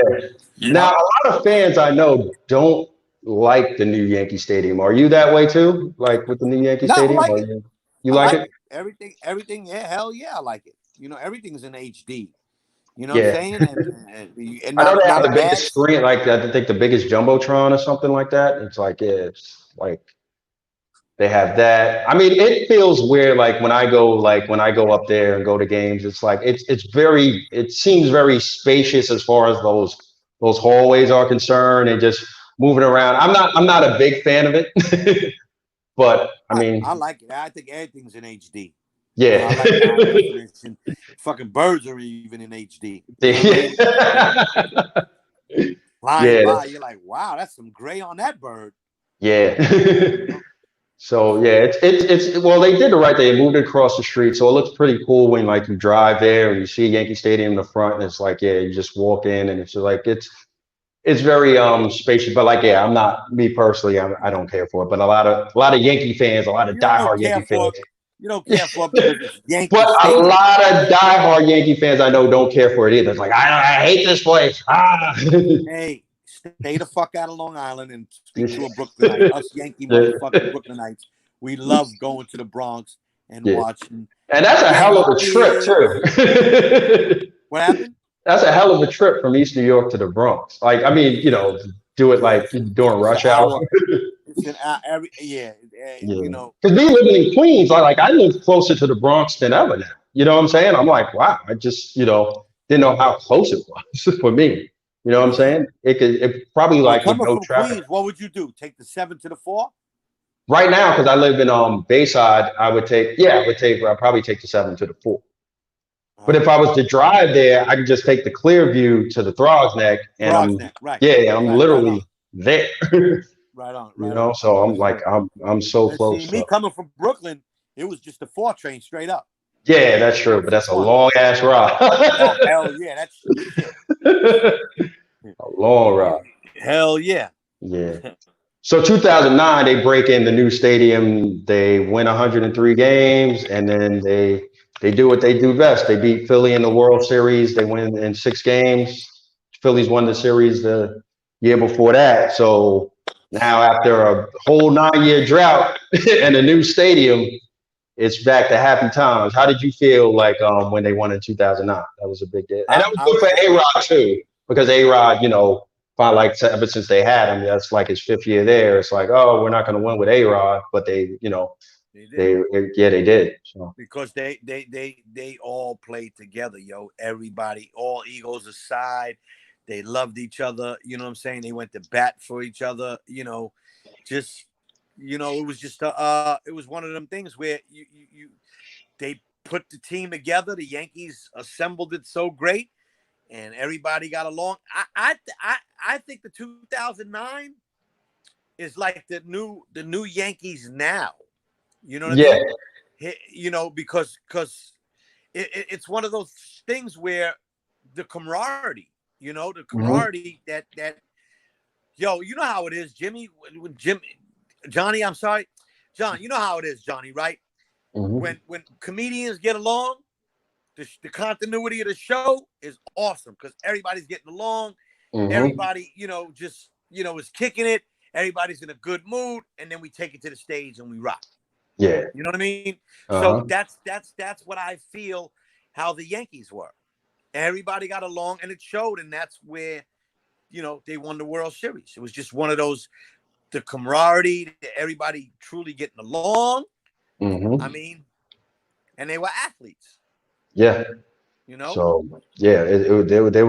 You Now, know? a lot of fans I know don't like the new Yankee Stadium. Are you that way too? Like with the new Yankee No, I Stadium? like Or it. you I like like it? it. Everything. Yeah, hell yeah, I like it. You know, everything's in HD. You know what I'm Yeah. saying? And I know they not have a the biggest bad. screen, like I think the biggest jumbotron or something like that. It's like, yeah, it's like they have that. I mean, it feels weird. Like when I go up there and go to games, it's like it seems very spacious as far as those hallways are concerned, and just moving around. I'm not a big fan of it, but I I mean, like it. I think everything's in HD. You know, I yeah. like the high definition. Fucking birds are even in HD. You know what I mean? Flying Yeah, by, you're like, wow, that's some gray on that bird. yeah. You know? So yeah, it's well, they did the right thing. They moved it across the street, so it looks pretty cool when like you drive there and you see Yankee Stadium in the front, and it's like, yeah, you just walk in and it's just like it's very spacious. But like, yeah, I'm not me personally. I don't care for it. But a lot of Yankee fans, a lot of You don't diehard care Yankee for fans. it. You don't care for it because it's Yankee But a Stadium. lot of diehard Yankee fans I know don't care for it either. It's like I hate this place. Ah. Hey, stay the fuck out of Long Island and speak to a Brooklynite. Us Yankee Yeah. motherfucking Brooklynites, we love going to the Bronx and Yeah. watching And that's a hell of a trip Yankees. too. What happened? That's a hell of a trip from East New York to the Bronx. Like, I mean, do it like during It's an rush hour. hour. It's an hour. You Yeah. know. Because me living in Queens, I live closer to the Bronx than ever now. You know what I'm saying? I'm like, wow, I just, didn't know how close it was for me. You know what I'm Yeah. saying? It probably Well, like with coming no from traffic. Queens, what would you do? Take the 7 to the 4? Right now, because I live in Bayside, I'd probably take the 7 to the 4. But if I was to drive there, I could just take the Clearview to the Throgs Neck, and Frog's Neck, right. I'm Right on. literally there. Right on. So I'm That's like, right. I'm so And see, close. me So. coming from Brooklyn, it was just the 4 train straight up. Yeah, that's true, but that's a 461. long ass ride. Oh, hell yeah. That's shit. A long ride. Hell yeah. Yeah. So 2009, they break in the new stadium. They win 103 games, and then they do what they do best. They beat Philly in the World Series. They win in 6 games. Phillies won the series the year before that. So now, after a whole 9-year drought and a new stadium, it's back to happy times. How did you feel like when they won in 2009? That was a big deal, and that was I good was for happy. A-Rod too, because A-Rod, felt like ever since they had him, that's like his 5th year there. It's like, oh, we're not going to win with A-Rod, but They did. they did. So Because they all played together, yo. Everybody, all egos aside, they loved each other. You know what I'm saying? They went to bat for each other. Just it was just it was one of them things where they put the team together. The Yankees assembled it so great, and everybody got along. I think the 2009 is like the new Yankees now. You know what I yeah, mean? Because it's one of those things where the camaraderie, the hmm camaraderie that yo, you know how it is, Jimmy. When Johnny, I'm sorry, John. You know how it is, Johnny, right? hmm When comedians get along, the continuity of the show is awesome because everybody's getting along. hmm Everybody, just is kicking it. Everybody's in a good mood, and then we take it to the stage and we rock. yeah, You know what I mean? So uh-huh, that's what I feel how the Yankees were. Everybody got along, and it showed, and that's where they won the World Series. It was just one of those, the camaraderie, everybody truly getting along. I mean, and they were athletes. Yeah. So yeah, they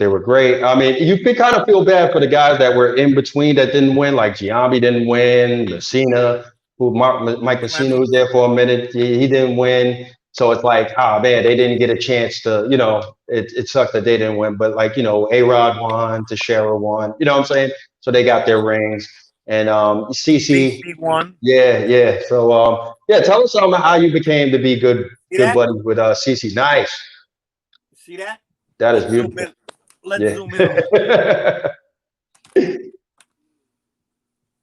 were great. I mean, you could kind of feel bad for the guys that were in between that didn't win, like Giambi didn't win, Messina, Mike Messina was there for a minute, he didn't win. So it's like, ah, man, they didn't get a chance to, it sucked that they didn't win, but like, A-Rod won, Teixeira won, you know what I'm saying? So they got their rings. And CC, CC won. yeah. So yeah, tell us how you became to be good buddies with CC. Nice. See that? That is beautiful. Let's zoom in.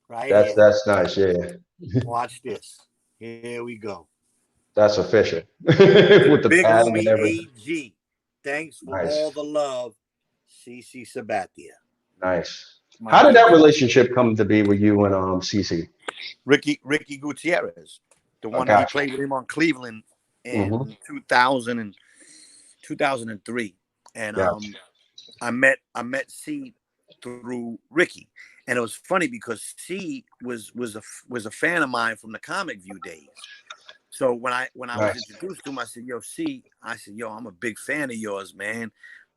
Right here. That's nice. Yeah. Watch this. Here we go. That's official. With the big padding homie and everything. AG. Thanks for all the love, CC Sabathia. Nice. How did that relationship come to be with you and CC? Ricky Gutierrez, the one who played with him on Cleveland in 2003, and I met C through Ricky, and it was funny because C was a fan of mine from the Comic View days. So when I was introduced to him, I said, "Yo, C," I said, "Yo, I'm a big fan of yours, man."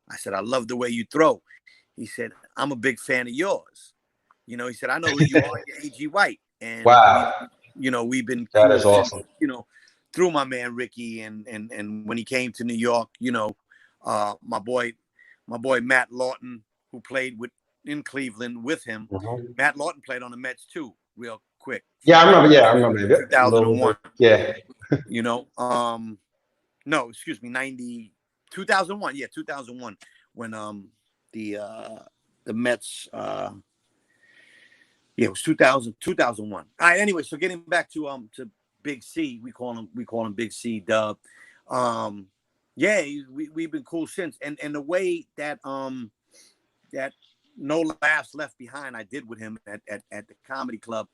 I said, "I love the way you throw." He said, "I'm a big fan of yours." He said, "I know who you are, you're AG White." And we've been cool that is awesome. Since, through my man Ricky, and when he came to New York, my boy Matt Lawton, who played in Cleveland with him. Matt Lawton played on the Mets too, real quick. Yeah, I remember. Yeah, I remember. 2001. Yeah. No, excuse me, 2001. Yeah, 2001 when the Mets. Yeah, it was 2001. All right. Anyway, so getting back to Big C, we call him Big C Dub. Yeah, we've been cool since, and the way that that No Laughs Left Behind I did with him at the comedy club.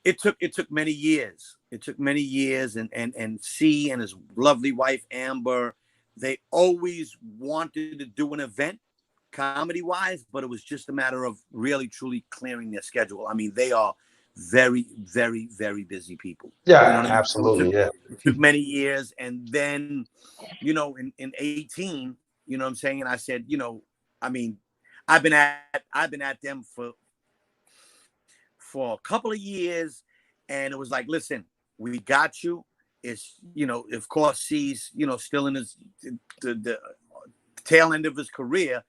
It took many years. It took many years, and C and his lovely wife Amber, they always wanted to do an event comedy-wise, but it was just a matter of really, truly clearing their schedule. I mean, they are very, very, very busy people. Yeah, absolutely. It took many years, and then, in 18, you know what I'm saying? And I said, I mean, I've been at them for a couple of years, and it was like, listen, we got you. It's, of course, C's, still in the tail end of his career,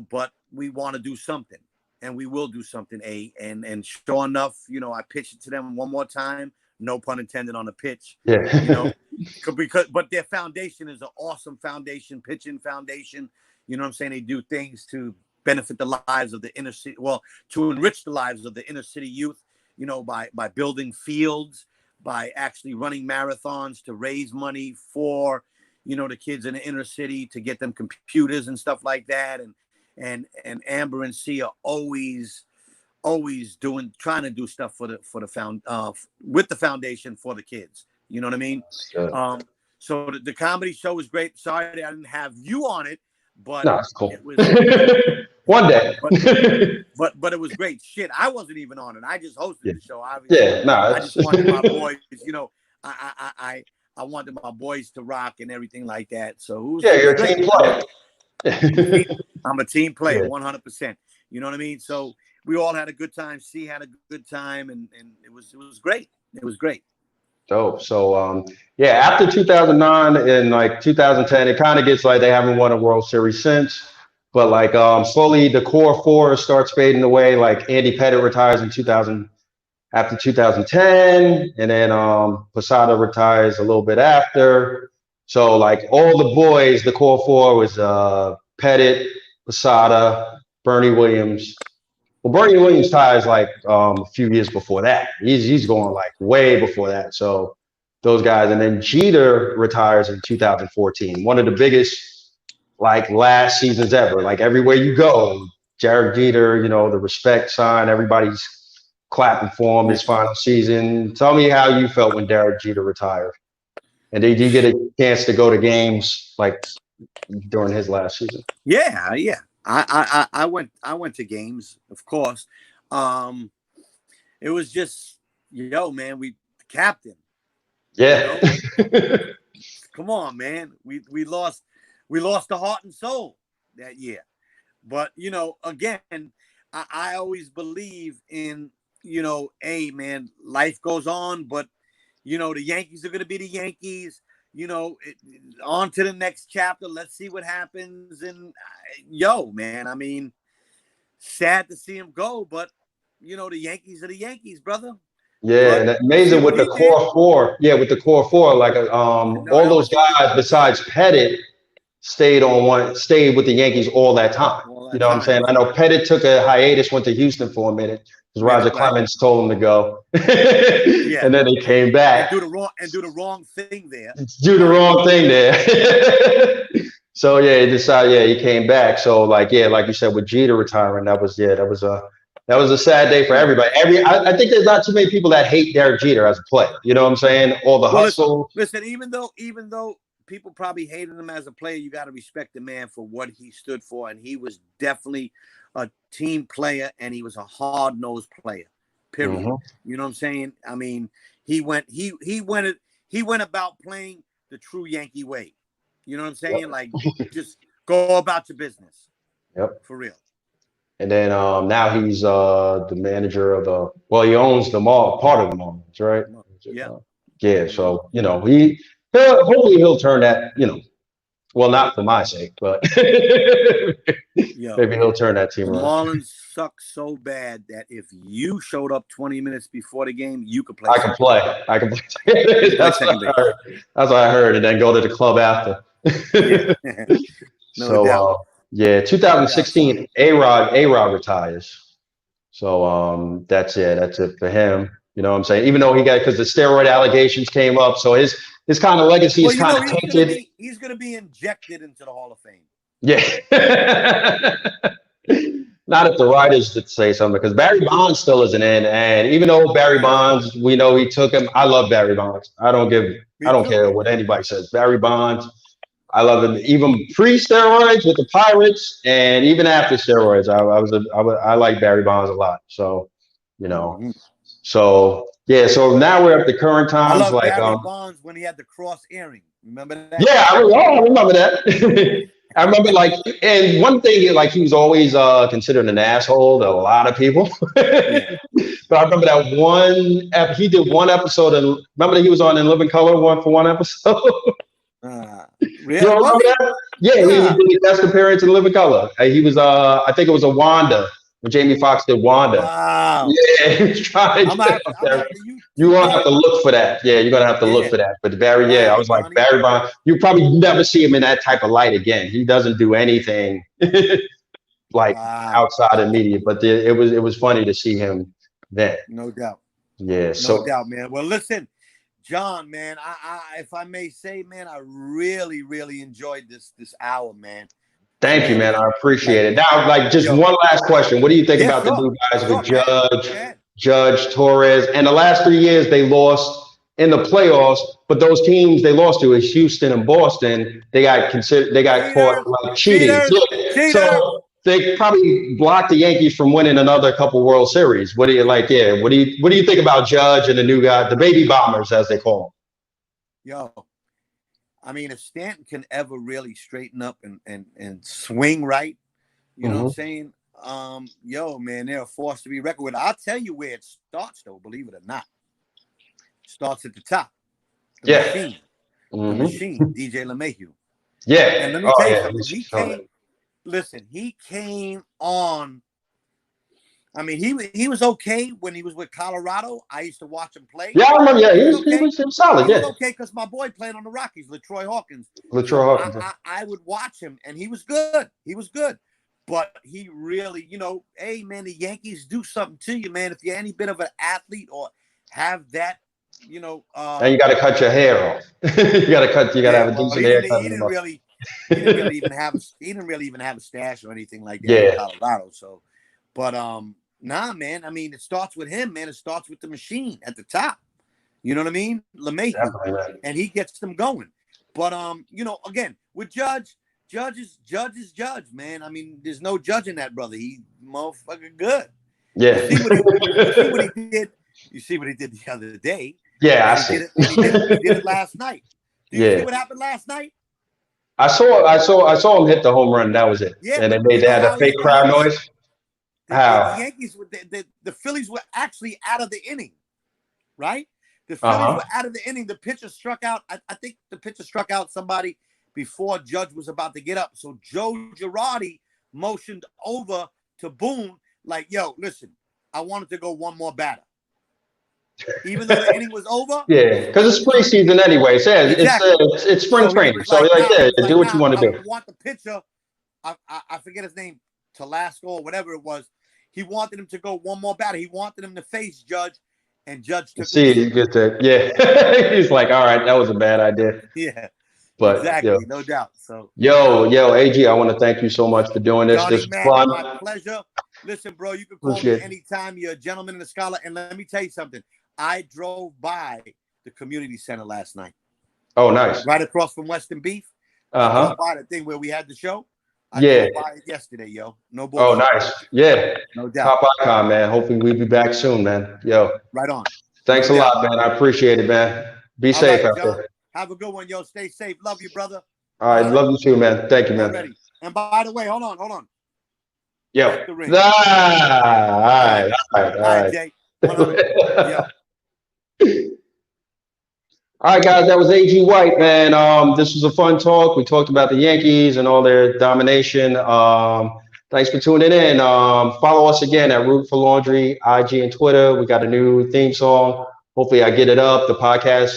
but we want to do something, and we will do something, and sure enough, I pitched it to them one more time, no pun intended on the pitch. Yeah. But their foundation is an awesome foundation, pitching foundation. You know what I'm saying? They do things to benefit the lives of the inner city, to enrich the lives of the inner city youth, by building fields, by actually running marathons to raise money for, the kids in the inner city, to get them computers and stuff like that. And Amber and C are always trying to do stuff with the foundation for the kids. You know what I mean? So the comedy show was great. Sorry I didn't have you on it, but no, it's cool. It was one day. but it was great. Shit, I wasn't even on it. I just hosted the show. Obviously. Yeah, no. I just wanted my boys, I wanted my boys to rock and everything like that. So you're a team player. I'm a team player, 100%. You know what I mean? So we all had a good time. C had a good time, and it was great. It was great. Dope. So after 2009 and like 2010, it kind of gets like they haven't won a World Series since. But like slowly the core four starts fading away. Like Andy Pettitte retires in 2000 after 2010, and then Posada retires a little bit after. So like all the boys, the core four was Pettitte, Posada, Bernie Williams. Well, Bernie Williams ties like a few years before that. He's going like way before that. So those guys, and then Jeter retires in 2014. One of the biggest like last seasons ever. Like everywhere you go, Jared Jeter, the respect sign, everybody's clapping for him his final season. Tell me how you felt when Derek Jeter retired. And did you get a chance to go to games like during his last season? Yeah. I went to games, of course. It was just, man, the captain, Yeah. come on, man. We lost the heart and soul that year. But again, I always believe in, hey man, life goes on, but the Yankees are gonna be the Yankees. On to the next chapter. Let's see what happens. And man, I mean, sad to see him go, but the Yankees are the Yankees, brother. Yeah, But and you see amazing with what the he did. core four. Yeah, with the core four, like No, all that those was he guys besides Pettit stayed with the Yankees all that time. all You that know what I'm saying? time. I know Pettit took a hiatus, went to Houston for a minute because Roger Right? Clemens told him to go, Yeah, and then he came back. and do the wrong thing there. Do the wrong thing there. So yeah, he decided. Yeah, he came back. So like like you said, with Jeter retiring, that was a sad day for Yeah. everybody. I think there's not too many people that hate Derek Jeter as a player. You know what I'm saying? All the Well, hustle. listen. Even though people probably hated him as a player, you got to respect the man for what he stood for, and he was definitely a team player, and he was a hard nosed player. Period. Mhm. You know what I'm saying? I mean, he went about playing the true Yankee way. You know what I'm saying? Like, just go about your business. Yep. For real. And then now he's the manager of he owns the mall, part of the Marlins, right? Yeah. Yeah. So hopefully he'll turn that. Well, not for my sake, but maybe he'll turn that team The around. Marlins suck so bad that if you showed up 20 minutes before the game, you could play. I can play. I can play. That's what I heard. That's what I heard, and then go to the club after. Yeah. No doubt. 2016, A-Rod retires. So that's it for him. You know what I'm saying? Even though because the steroid allegations came up, so his kind of legacy is kind of tainted. He's gonna be injected into the Hall of Fame. Yeah. Not if the writers did say something, because Barry Bonds still isn't in, and even though Barry Bonds, we know he took him. I love Barry Bonds. I don't care what anybody says. Barry Bonds, I love him. Even pre-steroids with the Pirates, and even after steroids, I like Barry Bonds a lot. So, so now we're at the current times. I love Barry Bonds when he had the cross earring. Remember that? Yeah, I remember that. I remember, and one thing, he was always considered an asshole to a lot of people. Yeah. But I remember that he did one episode, and remember that he was on In Living Color one episode. Really? You remember that? Yeah, he did his best appearance in Living Color. He was, I think it was a Wanda when Jamie Foxx did Wanda. Wow. Yeah, he was trying to get up there. You're gonna have to look for that. Yeah, you're gonna have to look for that. But Barry, I was like, Barry Bonds, you probably never see him in that type of light again. He doesn't do anything outside of media. But it was funny to see him then. No doubt. Yeah. No doubt, man. Well, listen, John, man, I if I may say, man, I really, really enjoyed this hour, man. Thank you, man. I appreciate it. Now, just one last question. What do you think about the new guys with Judge, Torres? And the last 3 years, they lost in the playoffs, but those teams they lost to is Houston and Boston. They got caught cheating. So they probably blocked the Yankees from winning another couple World Series. What do you like? Yeah. What do you think about Judge and the new guy, the baby bombers, as they call them? I mean, if Stanton can ever really straighten up and swing right, you know what I'm saying? Man, they're a force to be reckoned with. I'll tell you where it starts, though, believe it or not. It starts at the top. The machine. The machine, DJ LeMahieu. Yeah. And let me tell you something. He came on. I mean, he was okay when he was with Colorado. I used to watch him play. Yeah, I remember. Yeah, he was solid. He was okay because my boy played on the Rockies, LaTroy Hawkins. I would watch him, and he was good. He was good. But he really, hey, man, the Yankees do something to you, man. If you're any bit of an athlete or have that, and you got to cut your hair off. you got to have a decent haircut. He didn't really even have a stash or anything like that in Colorado. So, but nah, man. I mean, it starts with him, man. It starts with the machine at the top. You know what I mean? LeMahieu, and he gets them going. But again, with Judge, Judge is Judge, man. I mean, there's no judging that brother. He motherfucking good. Yeah. You see what he did. You see what he did the other day, Yeah, I and see. he did it last night. Do you see Yeah. what happened last night? I saw him hit the home run. That was it. Yeah, And but then you they know had a how fake how crowd noise. the How? Yankees the Phillies were actually out of the inning, right? The Phillies Uh-huh. were out of the inning. The pitcher struck out. I think the pitcher struck out somebody before Judge was about to get up. So Joe Girardi motioned over to Boone, like, yo, listen, I wanted to go one more batter. Even though the inning was over, Yeah, he because wanted it's to go. preseason anyway. So yeah, Exactly. it's spring So he training. was So like, like, nah, yeah, he was do like, what you nah, want to I do. want the pitcher. I forget his name, Talasco or whatever it was. He wanted him to go one more batter. He wanted him to face Judge, and Judge took a See, knee. you get that. Yeah, he's like, all right, that was a bad idea. Yeah, But exactly, no doubt. So, yo, AG, I want to thank you so much for doing this. Johnny This was Mac, my fun. pleasure. Listen, bro, you can call me Appreciate it. anytime. You're a gentleman and a scholar. And let me tell you something. I drove by the community center last night, Oh, nice. right across from Western Beef. I Uh-huh. drove by the thing where we had the show. I Yeah. drove by it yesterday, yo. No Oh, bullshit. nice. Yeah. No doubt. Top icon, man. Hopefully we'll be back soon, man. Yo, Right on. thanks No a doubt. lot, man. I appreciate it, man. Be All safe right, out John. there. Have a good one, yo. Stay safe. Love you, brother. All right. Love you too, man. Thank you, man. Already. And by the way, hold on. Yo. Check the ring. Ah, all All right. right. All right. All right, Jay. 100. Yo. All right, guys, that was AG White, man. This was a fun talk. We talked about the Yankees and all their domination. Thanks for tuning in. Follow us again at Root for Laundry, IG and Twitter. We got a new theme song. Hopefully, I get it up. The podcast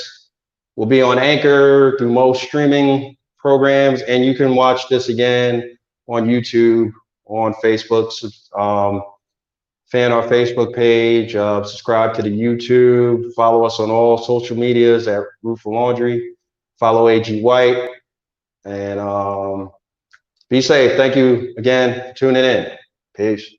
will be on Anchor through most streaming programs, and you can watch this again on YouTube, on Facebook. Fan our Facebook page, subscribe to the YouTube, follow us on all social medias at Root for Laundry, follow AG White, and be safe. Thank you again for tuning in. Peace.